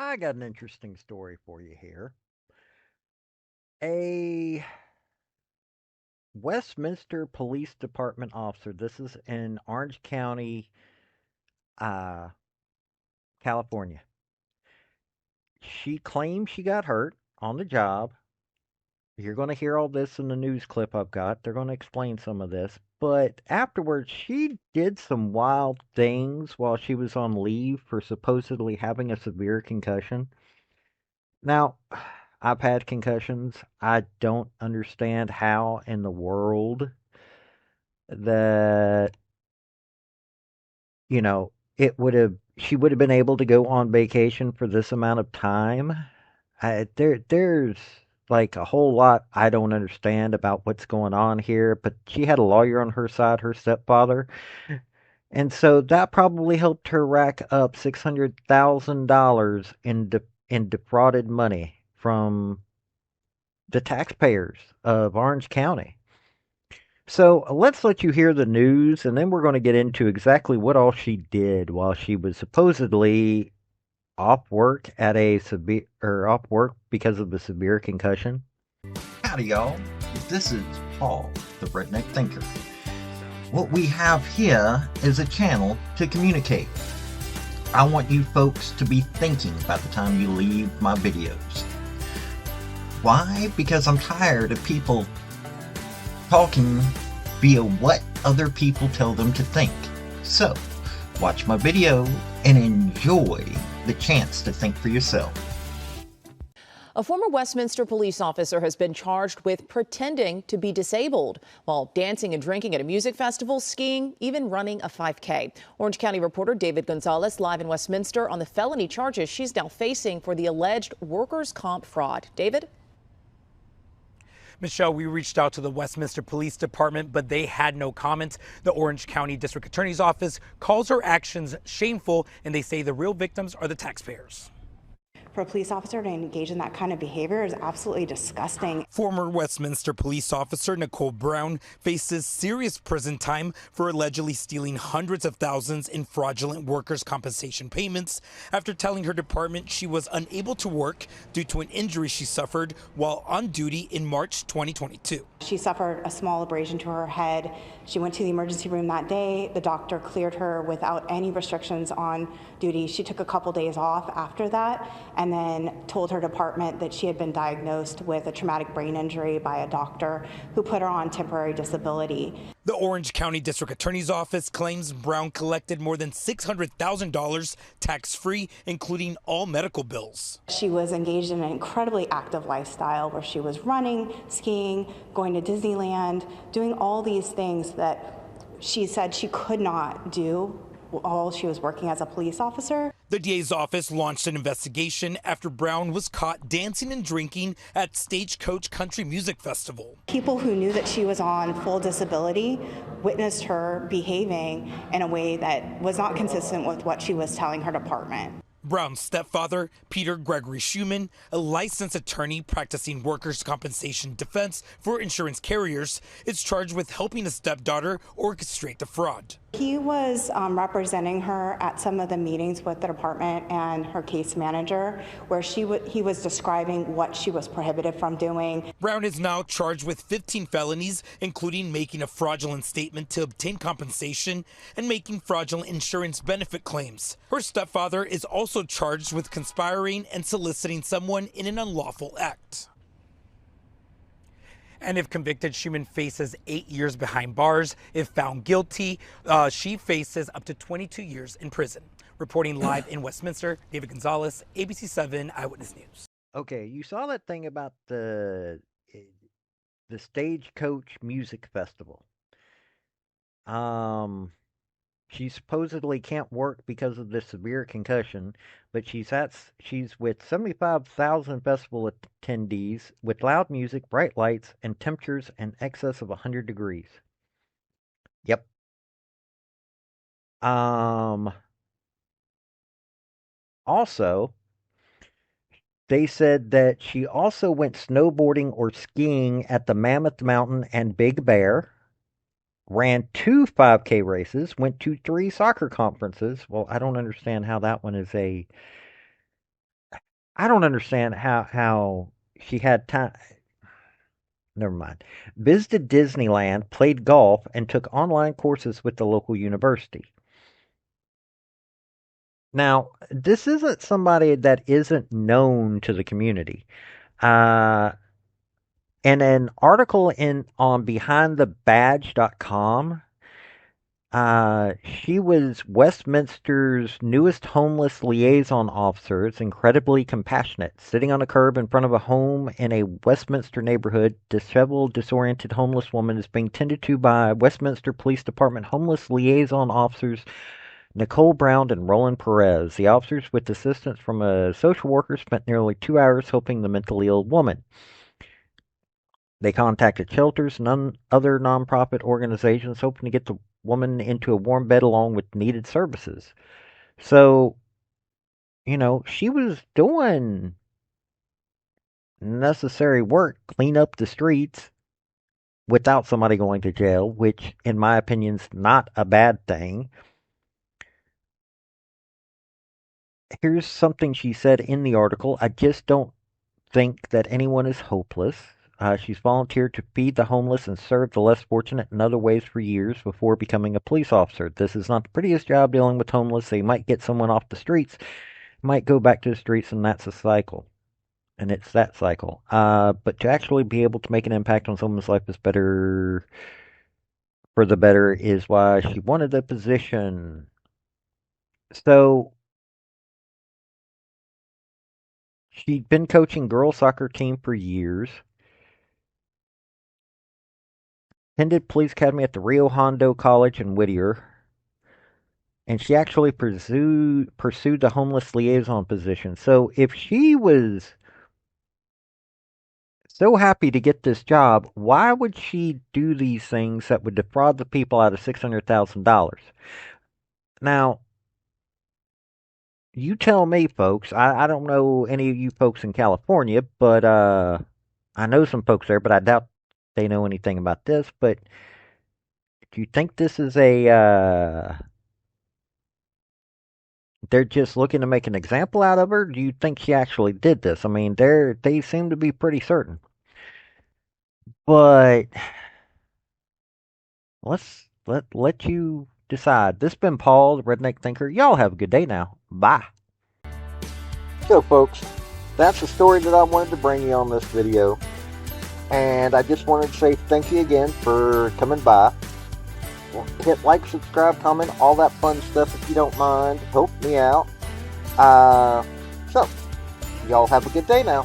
I got an interesting story for you here. A Westminster Police Department officer, this is in Orange County, uh, California. She claims she got hurt on the job. You're going to hear all this in the news clip I've got. They're going to explain some of this. But afterwards, she did some wild things while she was on leave for supposedly having a severe concussion. Now, I've had concussions. I don't understand how in the world that, it would have, she would have been able to go on vacation for this amount of time. There's like a whole lot I don't understand about what's going on here, but she had a lawyer on her side, her stepfather, and so that probably helped her rack up $600,000 in defrauded money from the taxpayers of Orange County. So let's let you hear the news, and then we're going to get into exactly what all she did while she was supposedly off work at a severe or off work because of the severe concussion. Howdy, y'all. This is Paul, the Redneck Thinker. What we have here is a channel to communicate. I want you folks to be thinking about the time you leave my videos. Why? Because I'm tired of people talking via what other people tell them to think. So, watch my video and enjoy the chance to think for yourself. A former Westminster police officer has been charged with pretending to be disabled while dancing and drinking at a music festival, skiing, even running a 5K. Orange County reporter David Gonzalez live in Westminster on the felony charges she's now facing for the alleged workers' comp fraud. David? Michelle, we reached out to the Westminster Police Department, but they had no comments. The Orange County District Attorney's Office calls her actions shameful, and they say the real victims are the taxpayers. For a police officer to engage in that kind of behavior is absolutely disgusting. Former Westminster police officer Nicole Brown faces serious prison time for allegedly stealing hundreds of thousands in fraudulent workers' compensation payments after telling her department she was unable to work due to an injury she suffered while on duty in March 2022. She suffered a small abrasion to her head. She went to the emergency room that day. The doctor cleared her without any restrictions on duty. She took a couple days off after that and then told her department that she had been diagnosed with a traumatic brain injury by a doctor who put her on temporary disability. The Orange County District Attorney's Office claims Brown collected more than $600,000 tax-free, including all medical bills. She was engaged in an incredibly active lifestyle where she was running, skiing, going to Disneyland, doing all these things that she said she could not do while she was working as a police officer. The DA's office launched an investigation after Brown was caught dancing and drinking at Stagecoach Country Music Festival. People who knew that she was on full disability witnessed her behaving in a way that was not consistent with what she was telling her department. Brown's stepfather, Peter Gregory Schumann, a licensed attorney practicing workers' compensation defense for insurance carriers, is charged with helping a stepdaughter orchestrate the fraud. He was representing her at some of the meetings with the department and her case manager, where he was describing what she was prohibited from doing. Brown is now charged with 15 felonies, including making a fraudulent statement to obtain compensation and making fraudulent insurance benefit claims. Her stepfather is also charged with conspiring and soliciting someone in an unlawful act. And if convicted, Schumann faces 8 years behind bars. If found guilty, she faces up to 22 years in prison. Reporting live in Westminster, David Gonzalez, ABC 7 Eyewitness News. Okay, you saw that thing about the Stagecoach Music Festival. She supposedly can't work because of this severe concussion, but she's with 75,000 festival attendees with loud music, bright lights, and temperatures in excess of 100 degrees. Yep. Also, they said that she also went snowboarding or skiing at the Mammoth Mountain and Big Bear, ran 2 5K races, went to 3 soccer conferences. Well, I don't understand how that one is a I don't understand how she had time. Never mind. Visited Disneyland, played golf, and took online courses with the local university. Now, this isn't somebody that isn't known to the community. Uh, in an article on behindthebadge.com, she was Westminster's newest homeless liaison officer. It's incredibly compassionate. Sitting on a curb in front of a home in a Westminster neighborhood, disheveled, disoriented homeless woman is being tended to by Westminster Police Department homeless liaison officers Nicole Brown and Roland Perez. The officers, with assistance from a social worker, spent nearly 2 hours helping the mentally ill woman. They contacted shelters and other nonprofit organizations, hoping to get the woman into a warm bed along with needed services. So, she was doing necessary work, clean up the streets without somebody going to jail, which, in my opinion, is not a bad thing. Here's something she said in the article. I just don't think that anyone is hopeless. She's volunteered to feed the homeless and serve the less fortunate in other ways for years before becoming a police officer. This is not the prettiest job dealing with homeless. They might get someone off the streets, might go back to the streets, and that's a cycle. And it's that cycle. But to actually be able to make an impact on someone's life is better, for the better, is why she wanted the position. So she'd been coaching girls soccer team for years. Attended police academy at the Rio Hondo College in Whittier, and she actually pursued the homeless liaison position. So if she was so happy to get this job, why would she do these things that would defraud the people out of $600,000? Now, you tell me, folks. I don't know any of you folks in California, but I know some folks there, but I doubt they know anything about this. But do you think this is they're just looking to make an example out of her? Do you think she actually did this? I mean, they seem to be pretty certain. But let you decide. This has been Paul, the Redneck Thinker. Y'all have a good day now. Bye. So, folks, that's the story that I wanted to bring you on this video. And I just wanted to say thank you again for coming by. Hit like, subscribe, comment, all that fun stuff if you don't mind. Help me out. So, y'all have a good day now.